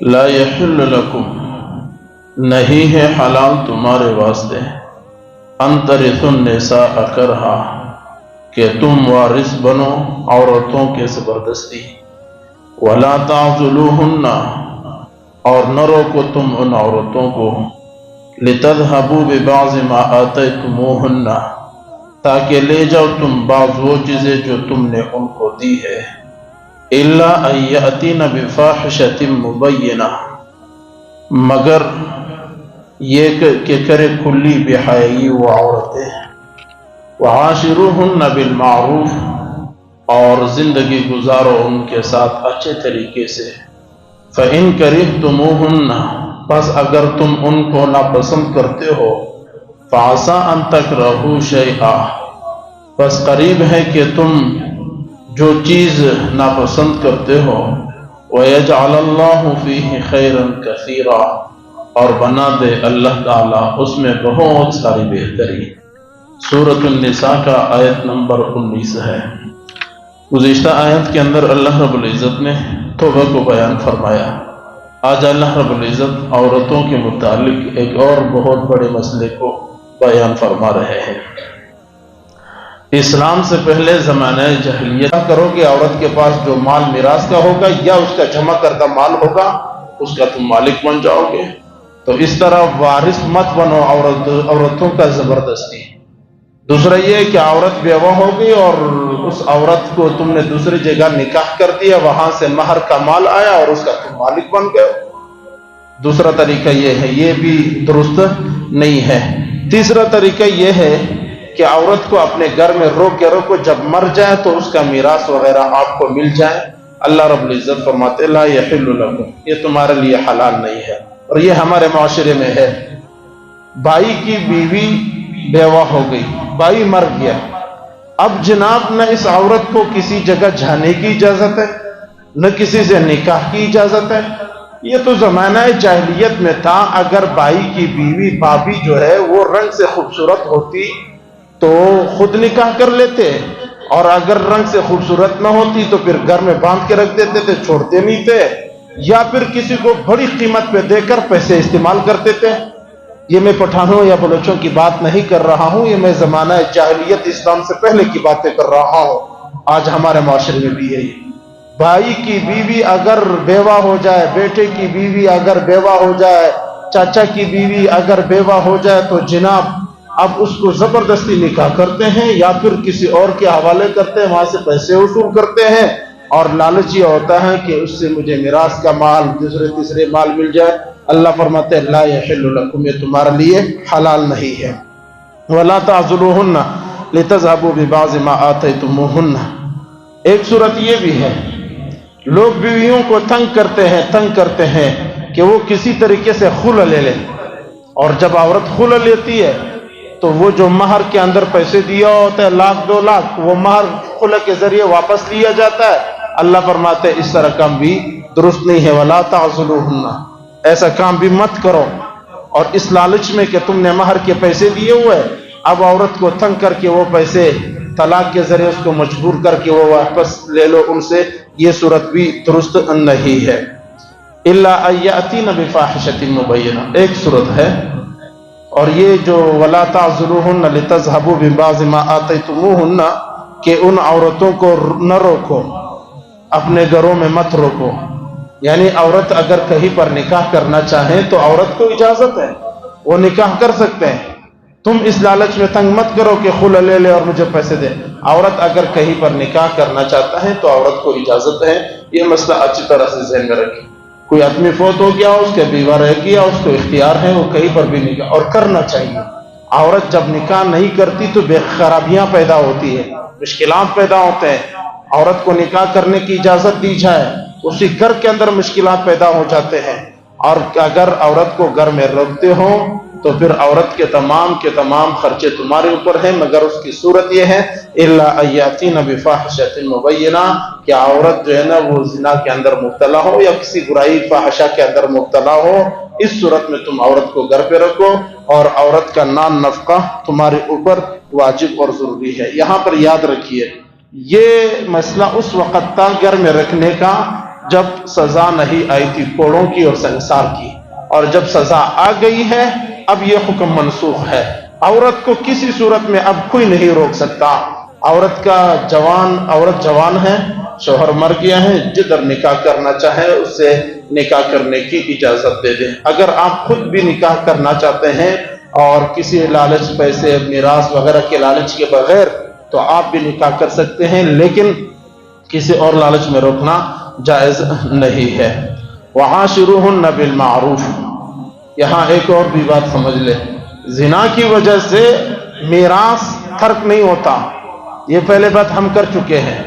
لا یحل لکم نہیں ہے حلال تمہارے واسطے ان ترثوا النساء کرہا کہ تم وارث بنو عورتوں کے زبردستی، ولا تعضلوہن اور نہ روکو تم ان عورتوں کو، لتذہبوا ببعض ما آتیتموہن تاکہ لے جاؤ تم بعض وہ چیزیں جو تم نے ان کو دی ہے، الا ان یأتین بفاحشۃ مبینہ مگر یہ کہ کرے کھلی بے حیائی وہ عورتیں، وعاشروہن بالمعروف اور زندگی گزارو ان کے ساتھ اچھے طریقے سے، فإن کرہتموہن پس اگر تم ان کو ناپسند کرتے ہو، فعسى ان تکرہوا شیئا پس قریب ہے کہ تم جو چیز ناپسند کرتے ہو، وَيَجْعَلَ اللَّهُ فِيهِ خَيْرًا كَثِيرًا اور بنا دے اللہ تعالیٰ اس میں بہت ساری بہتری۔ سورۃ النساء کا آیت نمبر 19 ہے۔ گزشتہ آیت کے اندر اللہ رب العزت نے توبہ کو بیان فرمایا۔ آج اللہ رب العزت عورتوں کے متعلق ایک اور بہت بڑے مسئلے کو بیان فرما رہے ہیں۔ اسلام سے پہلے زمانہ جاہلیت کرو کہ عورت کے پاس جو مال میراث کا ہوگا یا اس کا جمع کردہ مال ہوگا اس کا تم مالک بن جاؤ گے، تو اس طرح وارث مت بنو عورتوں کا زبردستی۔ دوسرا یہ کہ عورت بیوہ ہو گئی اور اس عورت کو تم نے دوسری جگہ نکاح کر دیا، وہاں سے مہر کا مال آیا اور اس کا تم مالک بن گئے، دوسرا طریقہ یہ ہے، یہ بھی درست نہیں ہے۔ تیسرا طریقہ یہ ہے کہ عورت کو اپنے گھر میں روک کے رکھو، جب مر جائے تو اس کا میراث وغیرہ آپ کو مل جائے۔ اللہ رب العزت فرماتے لا یحل لکم یہ تمہارے لیے حلال نہیں ہے، اور یہ ہمارے معاشرے میں ہے۔ بھائی کی بیوی بیوہ ہو گئی، بھائی مر گیا، اب جناب نہ اس عورت کو کسی جگہ جانے کی اجازت ہے نہ کسی سے نکاح کی اجازت ہے۔ یہ تو زمانہ جاہلیت میں تھا، اگر بھائی کی بیوی بھابھی جو ہے وہ رنگ سے خوبصورت ہوتی تو خود نکاح کر لیتے، اور اگر رنگ سے خوبصورت نہ ہوتی تو پھر گھر میں باندھ کے رکھ دیتے تھے، چھوڑتے نہیں تھے، یا پھر کسی کو بڑی قیمت پہ دے کر پیسے استعمال کرتے تھے۔ یہ میں پٹھانوں یا بلوچوں کی بات نہیں کر رہا ہوں، یہ میں زمانہ جاہلیت اسلام سے پہلے کی باتیں کر رہا ہوں۔ آج ہمارے معاشرے میں بھی ہے۔ بھائی کی بیوی اگر بیوہ ہو جائے، بیٹے کی بیوی اگر بیوہ ہو جائے، چاچا کی بیوی اگر بیوہ ہو جائے تو جناب اب اس کو زبردستی نکاح کرتے ہیں یا پھر کسی اور کے حوالے کرتے ہیں، وہاں سے پیسے وصول کرتے ہیں، اور لالچ یہ ہوتا ہے کہ اس سے مجھے میراث کا مال دوسرے تیسرے مال مل جائے۔ اللہ فرماتے ہیں لا یحل لکم یہ تمہارے لیے حلال نہیں ہے۔ ولا تعضلوہن لتذہبوا ببعض ما آتیتموہن ایک صورت یہ بھی ہے، لوگ بیویوں کو تنگ کرتے ہیں کہ وہ کسی طریقے سے خلع لے لیں، اور جب عورت خلع لیتی ہے تو وہ جو مہر کے اندر پیسے دیا ہوتا ہے 1,00,000 2 لاکھ، وہ مہر خلع کے ذریعے واپس لیا جاتا ہے۔ اللہ فرماتے ہیں اس طرح کام بھی درست نہیں ہے۔ ولا تعضلوہن ایسا کام بھی مت کرو، اور اس لالچ میں کہ تم نے مہر کے پیسے دیے ہوئے، اب عورت کو تنگ کر کے وہ پیسے طلاق کے ذریعے اس کو مجبور کر کے وہ واپس لے لو ان سے، یہ صورت بھی درست نہیں ہے۔ الا ان یاتین بفاحشۃ مبینہ ایک صورت ہے، اور یہ جو ولا تعضلوہن لتذہبوا ببعض ما آتیتموہن کہ ان عورتوں کو نہ روکو، اپنے گھروں میں مت روکو، یعنی عورت اگر کہیں پر نکاح کرنا چاہیں تو عورت کو اجازت ہے، وہ نکاح کر سکتے ہیں۔ تم اس لالچ میں تنگ مت کرو کہ خلع لے لے اور مجھے پیسے دے۔ عورت اگر کہیں پر نکاح کرنا چاہتا ہے تو عورت کو اجازت ہے، یہ مسئلہ اچھی طرح سے ذہن میں رکھیں۔ کوئی آدمی فوت ہو گیا، اس کے بیوہ رہ گیا، اس کو اختیار ہے وہ کہیں پر بھی نکاح اور کرنا چاہیے۔ عورت جب نکاح نہیں کرتی تو بے خرابیاں پیدا ہوتی ہے، مشکلات پیدا ہوتے ہیں۔ عورت کو نکاح کرنے کی اجازت دی جائے، اسی گھر کے اندر مشکلات پیدا ہو جاتے ہیں، اور اگر عورت کو گھر میں رکھتے ہو تو پھر عورت کے تمام خرچے تمہارے اوپر ہیں، مگر اس کی صورت یہ ہے الا ان یاتین بفاحشۃ مبینہ کہ عورت جو ہے نا وہ زنا کے اندر مبتلا ہو یا کسی برائی فاحشہ کے اندر مبتلا ہو، اس صورت میں تم عورت کو گھر پہ رکھو، اور عورت کا نان نفقہ تمہارے اوپر واجب اور ضروری ہے۔ یہاں پر یاد رکھیے یہ مسئلہ اس وقت تھا گھر میں رکھنے کا جب سزا نہیں آئی تھی کوڑوں کی اور سنسار کی، اور جب سزا آ گئی ہے اب یہ حکم منسوخ ہے۔ عورت کو کسی صورت میں اب کوئی نہیں روک سکتا۔ عورت جوان ہے، شوہر مر گیا ہے، جدھر نکاح کرنا چاہے اس سے نکاح کرنے کی اجازت دے دیں۔ اگر آپ خود بھی نکاح کرنا چاہتے ہیں اور کسی لالچ، پیسے، میراث وغیرہ کے لالچ کے بغیر، تو آپ بھی نکاح کر سکتے ہیں، لیکن کسی اور لالچ میں روکنا جائز نہیں ہے۔ وعاشروہن بالمعروف، یہاں ایک اور بھی بات سمجھ لے، زنا کی وجہ سے میراث ترک نہیں ہوتا، یہ پہلے بات ہم کر چکے ہیں۔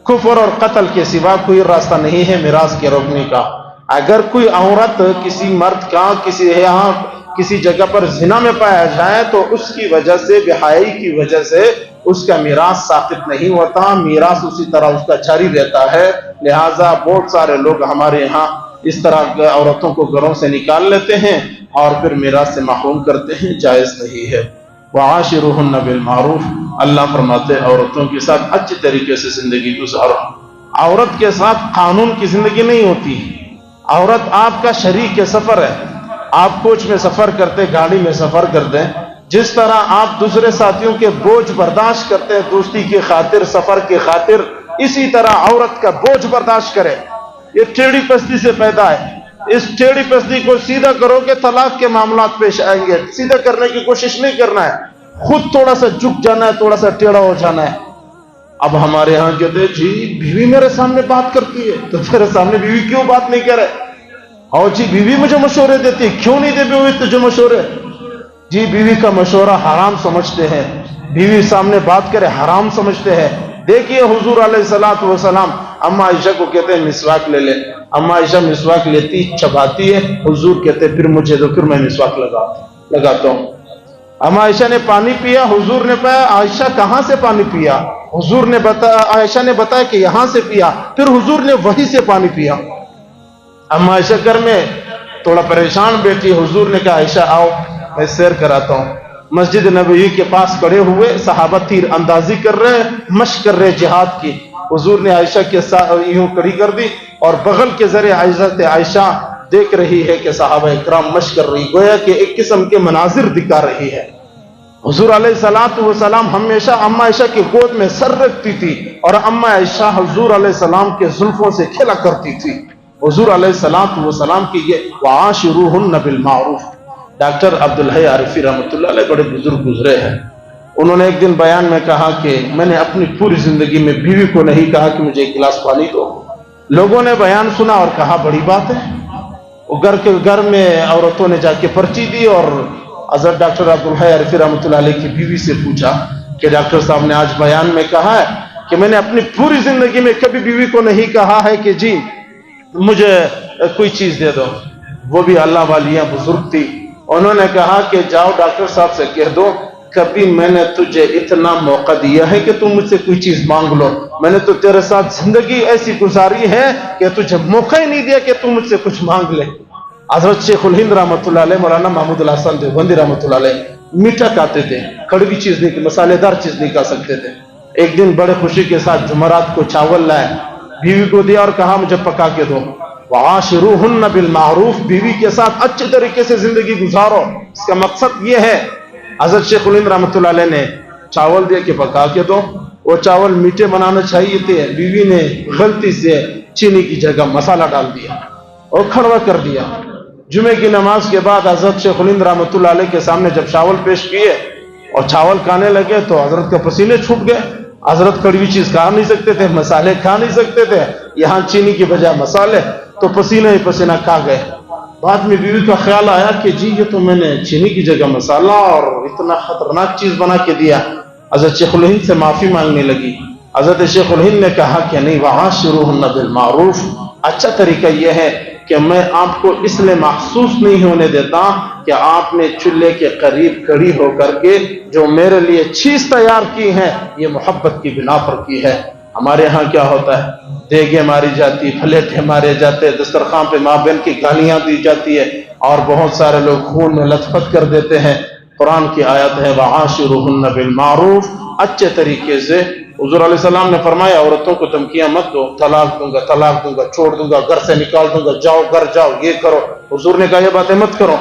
کفر اور قتل کے سوا کوئی راستہ نہیں ہے میراث کے روکنے کا۔ اگر کوئی عورت کسی مرد کا کسی جگہ پر زنا میں پایا جائے تو اس کی وجہ سے، بے حیائی کی وجہ سے اس کا میراث ساقط نہیں ہوتا، میراث اسی طرح اس کا جاری رہتا ہے۔ لہٰذا بہت سارے لوگ ہمارے یہاں اس طرح عورتوں کو گھروں سے نکال لیتے ہیں اور پھر میراث سے محروم کرتے ہیں، جائز نہیں ہے۔ وعاشروہن بالمعروف، اللہ فرماتے ہیں عورتوں کے ساتھ اچھے طریقے سے زندگی گزارو۔ عورت کے ساتھ قانون کی زندگی نہیں ہوتی۔ عورت آپ کا شریک سفر ہے، آپ کوچ میں سفر کرتے، گاڑی میں سفر کرتے، جس طرح آپ دوسرے ساتھیوں کے بوجھ برداشت کرتے ہیں دوستی کی خاطر، سفر کی خاطر، اسی طرح عورت کا بوجھ برداشت کرے۔ یہ ٹیڑھی پستی سے پیدا ہے، اس ٹیڑھی پستی کو سیدھا کرو کہ طلاق کے معاملات پیش آئیں گے۔ سیدھا کرنے کی کوشش نہیں کرنا ہے، خود تھوڑا سا جھک جانا ہے، تھوڑا سا ٹیڑھا ہو جانا ہے۔ اب ہمارے ہاں کہتے ہیں جی بیوی میرے سامنے بات کرتی ہے، تو تیرے سامنے بیوی کیوں بات نہیں کرے؟ اور جی بیوی مجھے مشورے دیتی ہے، کیوں نہیں دے بیوی تجھے مشورے؟ جی بیوی کا مشورہ حرام سمجھتے ہیں، بیوی سامنے بات کرے حرام سمجھتے ہیں۔ دیکھیے حضور علیہ الصلوۃ والسلام اما عائشہ کو کہتے ہیں مسواک لے لے، اما عائشہ مسواک لیتی، چباتی ہے، حضور کہتے پھر مجھے دو، پھر میں مسواک لگاتا ہوں۔ اما عائشہ نے پانی پیا، حضور نے پایا عائشہ کہاں سے پانی پیا؟ حضور نے بتایا، عائشہ نے بتایا کہ یہاں سے پیا، پھر حضور نے وہیں سے پانی پیا۔ اما عائشہ گھر میں تھوڑا پریشان بیٹھی، حضور نے کہا عائشہ آؤ میں سیر کراتا ہوں۔ مسجد نبوی کے پاس کھڑے ہوئے، صحابہ تیر اندازی کر رہے، مشق کر رہے جہاد کی۔ حضور نے عائشہ کے ساتھ یوں کھڑی کر دی اور بغل کے ذریعے عائشہ دیکھ رہی ہے کہ صحابہ اکرام مشق کر رہی، گویا کہ ایک قسم کے مناظر دکھا رہی ہے۔ حضور علیہ الصلوۃ والسلام ہمیشہ اما عائشہ کی گود میں سر رکھتی تھی اور اما عائشہ حضور علیہ السلام کے زلفوں سے کھیلا کرتی تھی۔ حضور علیہ الصلوۃ والسلام کی یہ وعاشروہن بالمعروف۔ ڈاکٹر عبدالحی عارفی رحمۃ اللہ علیہ بڑے بزرگ گزرے ہیں، انہوں نے ایک دن بیان میں کہا کہ میں نے اپنی پوری زندگی میں بیوی کو نہیں کہا کہ مجھے ایک گلاس پانی دو۔ لوگوں نے بیان سنا اور کہا بڑی بات ہے۔ وہ گھر میں عورتوں نے جا کے پرچی دی اور حضرت ڈاکٹر عبدالحی عارفی رحمۃ اللہ علیہ کی بیوی سے پوچھا کہ ڈاکٹر صاحب نے آج بیان میں کہا ہے کہ میں نے اپنی پوری زندگی میں کبھی بیوی کو نہیں کہا ہے کہ جی مجھے کوئی چیز دے دو۔ وہ بھی اللہ والیاں بزرگ تھی، انہوں نے کہا کہ جاؤ ڈاکٹر صاحب سے کہہ دو کبھی میں نے تجھے اتنا موقع دیا ہے کہ تم مجھ سے کوئی چیز مانگ لو، میں نے تو تیرے ساتھ زندگی ایسی گزاری ہے کہ تجھے موقع ہی نہیں دیا کہ تم مجھ سے کچھ مانگ لے۔ حضرت شیخ الہند رحمۃ اللہ علیہ، مولانا محمود الحسن دیوبندی رحمۃ اللہ علیہ میٹھا کھاتے تھے، کڑوی چیز نہیں، مسالے دار چیز نہیں کھا سکتے تھے۔ ایک دن بڑے خوشی کے ساتھ جمعرات کو چاول لائے، بیوی کو دیا اور کہا مجھے پکا کے دو۔ وعاشروہن بالمعروف، بیوی کے ساتھ اچھے طریقے سے زندگی گزارو۔ اس کا مقصد یہ ہے، حضرت شیخ الہند رحمۃ اللہ علیہ نے چاول دیا کہ پکا کے دو، وہ چاول میٹھے بنانا چاہیے تھے، بیوی نے غلطی سے چینی کی جگہ مسالہ ڈال دیا اور کڑوا کر دیا۔ جمعے کی نماز کے بعد حضرت شیخ الہند رحمۃ اللہ علیہ کے سامنے جب چاول پیش کیے اور چاول کھانے لگے تو حضرت کا پسینے چھوٹ گئے۔ حضرت کڑوی چیز کھا نہیں سکتے تھے، مسالے کھا نہیں سکتے تھے، یہاں چینی کی بجائے مسالے، تو پسینہ ہی پسینہ کھا گئے۔ بعد میں بیوی کا خیال آیا کہ جی یہ تو میں نے چینی کی جگہ مسالہ اور اتنا خطرناک چیز بنا کے دیا۔ حضرت شیخ الہند سے معافی مانگنے لگی۔ حضرت شیخ الہند نے کہا کہ نہیں، وعاشروہن بالمعروف، اچھا طریقہ یہ ہے کہ میں آپ کو اس لیے محسوس نہیں ہونے دیتا کہ آپ نے چولہے کے قریب کھڑی ہو کر کے جو میرے لیے چیز تیار کی ہے یہ محبت کی بنا پر کی ہے۔ ہمارے ہاں کیا ہوتا ہے، دیگیں ماری جاتی، پھلیٹے مارے جاتے، دسترخوان پہ ماں بہن کی گالیاں دی جاتی ہے اور بہت سارے لوگ خون میں لت پت کر دیتے ہیں۔ قرآن کی آیت ہے وعاشروہن بالمعروف، اچھے طریقے سے حضور علیہ السلام نے فرمایا عورتوں کو دھمکیاں مت دو، طلاق دوں گا، چھوڑ دوں گا، گھر سے نکال دوں گا، جاؤ گھر جاؤ، یہ کرو۔ حضور نے کہا یہ باتیں مت کرو،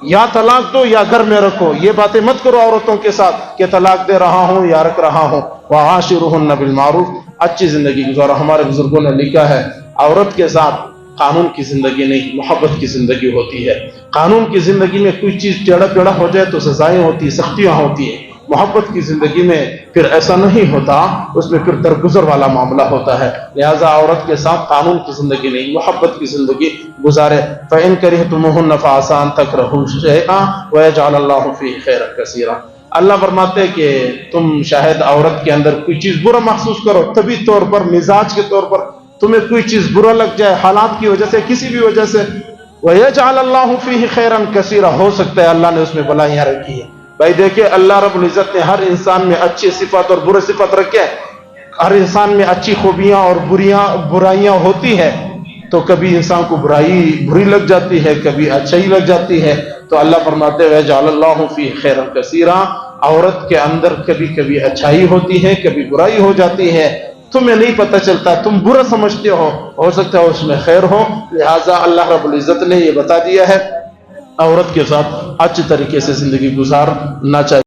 یا طلاق دو یا گھر میں رکھو، یہ باتیں مت کرو عورتوں کے ساتھ کہ طلاق دے رہا ہوں یا رکھ رہا ہوں۔ وَعَاشِرُهُنَّ بِالْمَعْرُوفِ، اچھی زندگی گزارو۔ ہمارے بزرگوں نے لکھا ہے عورت کے ساتھ قانون کی زندگی نہیں، محبت کی زندگی ہوتی ہے۔ قانون کی زندگی میں کوئی چیز ٹیڑھا پیڑا ہو جائے تو سزائیں ہوتی، سختیاں ہوتی ہیں۔ محبت کی زندگی میں پھر ایسا نہیں ہوتا، اس میں پھر درگزر والا معاملہ ہوتا ہے۔ لہذا عورت کے ساتھ قانون کی زندگی نہیں، محبت کی زندگی گزارے۔ فَإِن كَرِهْتُمُوهُنَّ فَعَسَىٰ أَن تَكْرَهُوا شَيْئًا وَيَجْعَلَ اللَّهُ فِيهِ خَيْرًا كَثِيرًا۔ اللہ فرماتے کہ تم شاید عورت کے اندر کوئی چیز برا محسوس کرو، طبی طور پر، مزاج کے طور پر تمہیں کوئی چیز برا لگ جائے، حالات کی وجہ سے، کسی بھی وجہ سے، وَيَجْعَلَ اللَّهُ فِيهِ خَيْرًا كَثِيرًا، ہو سکتا ہے اللہ نے اس میں بلائیاں رکھی ہیں۔ بھائی دیکھیں اللہ رب العزت نے ہر انسان میں اچھی صفات اور برے صفات رکھے ہیں۔ ہر انسان میں اچھی خوبیاں اور برائیاں ہوتی ہیں، تو کبھی انسان کو برائی بری لگ جاتی ہے، کبھی اچھائی لگ جاتی ہے۔ تو اللہ فرماتے ہیں وَيَجْعَلَ اللَّهُ فِيهِ خَيْرًا كَثِيرًا، عورت کے اندر کبھی کبھی اچھائی ہوتی ہے، کبھی برائی ہو جاتی ہے، تمہیں نہیں پتہ چلتا، تم برا سمجھتے ہو سکتا ہے اس میں خیر ہو۔ لہٰذا اللہ رب العزت نے یہ بتا دیا ہے عورت کے ساتھ اچھے طریقے سے زندگی گزارنا چاہیے۔